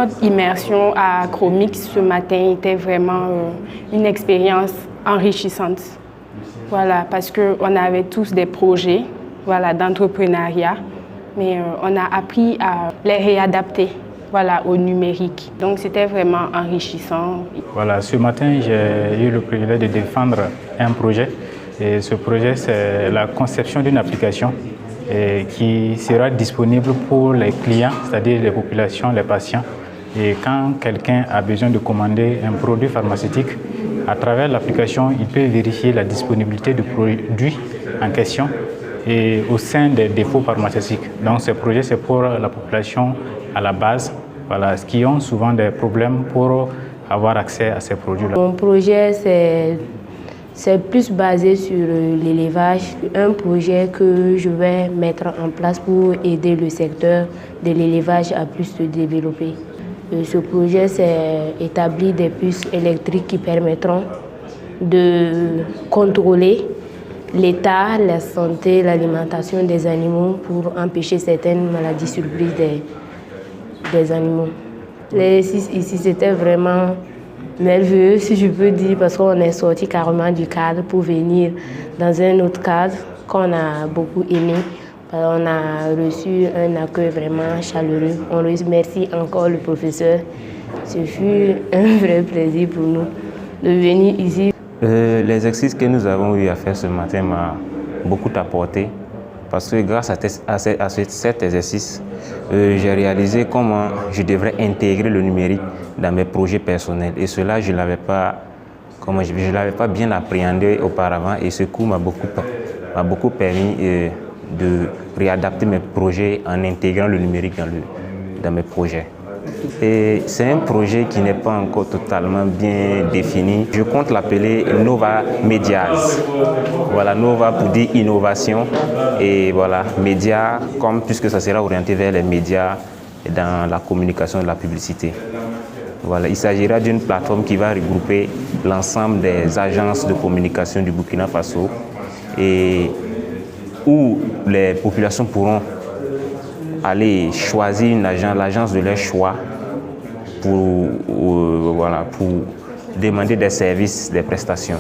Notre immersion à Chromix ce matin était vraiment une expérience enrichissante. Voilà, parce qu'on avait tous des projets d'entrepreneuriat, mais on a appris à les réadapter au numérique. Donc c'était vraiment enrichissant. Voilà, ce matin, j'ai eu le privilège de défendre un projet. Et ce projet, c'est la conception d'une application qui sera disponible pour les clients, c'est-à-dire les populations, les patients. Et quand quelqu'un a besoin de commander un produit pharmaceutique, à travers l'application, il peut vérifier la disponibilité du produit en question et au sein des défauts pharmaceutiques. Donc ce projet, c'est pour la population à la base, qui ont souvent des problèmes pour avoir accès à ces produits-là. Mon projet, c'est plus basé sur l'élevage, un projet que je vais mettre en place pour aider le secteur de l'élevage à plus se développer. Ce projet, c'est établir des puces électriques qui permettront de contrôler l'état, la santé, l'alimentation des animaux pour empêcher certaines maladies surprises des animaux. L'exercice ici, c'était vraiment merveilleux, si je peux dire, parce qu'on est sorti carrément du cadre pour venir dans un autre cadre qu'on a beaucoup aimé. On a reçu un accueil vraiment chaleureux. On remercie encore le professeur. Ce fut un vrai plaisir pour nous de venir ici. L'exercice que nous avons eu à faire ce matin m'a beaucoup apporté parce que grâce à cet exercice, j'ai réalisé comment je devrais intégrer le numérique dans mes projets personnels. Et cela, je ne l'avais pas bien appréhendé auparavant et ce cours m'a beaucoup permis de réadapter mes projets en intégrant le numérique dans mes projets. C'est un projet qui n'est pas encore totalement bien défini. Je compte l'appeler Nova Medias. Voilà, Nova pour dire innovation et voilà, média, puisque ça sera orienté vers les médias dans la communication et la publicité. Voilà, il s'agira d'une plateforme qui va regrouper l'ensemble des agences de communication du Burkina Faso et où les populations pourront aller choisir l'agence de leur choix pour demander des services, des prestations.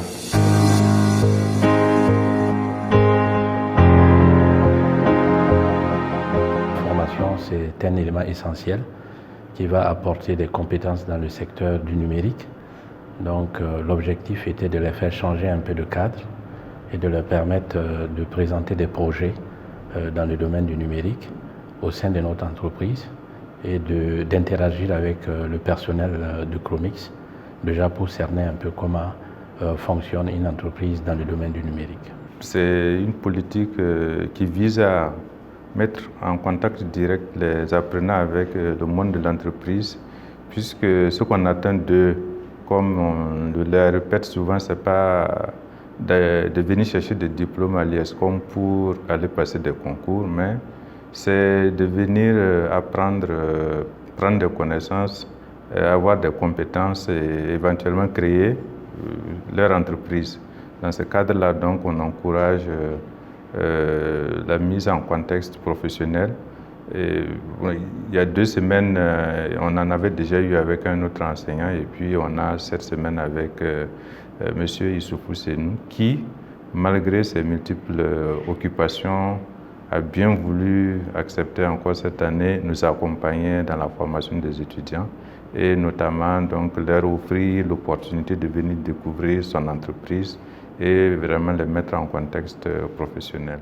La formation, c'est un élément essentiel qui va apporter des compétences dans le secteur du numérique. Donc l'objectif était de les faire changer un peu de cadre et de leur permettre de présenter des projets dans le domaine du numérique au sein de notre entreprise et d'interagir avec le personnel de Chromix, déjà pour cerner un peu comment fonctionne une entreprise dans le domaine du numérique. C'est une politique qui vise à mettre en contact direct les apprenants avec le monde de l'entreprise, puisque ce qu'on attend d'eux, comme on le répète souvent, ce n'est pas de venir chercher des diplômes à l'IESCOM pour aller passer des concours, mais c'est de venir apprendre, prendre des connaissances, avoir des compétences et éventuellement créer leur entreprise. Dans ce cadre-là, donc, on encourage la mise en contexte professionnel. Et, il y a 2 semaines, on en avait déjà eu avec un autre enseignant et puis on a cette semaine avec M. Issoufou Senou qui, malgré ses multiples occupations, a bien voulu accepter encore cette année nous accompagner dans la formation des étudiants et notamment donc leur offrir l'opportunité de venir découvrir son entreprise et vraiment les mettre en contexte professionnel.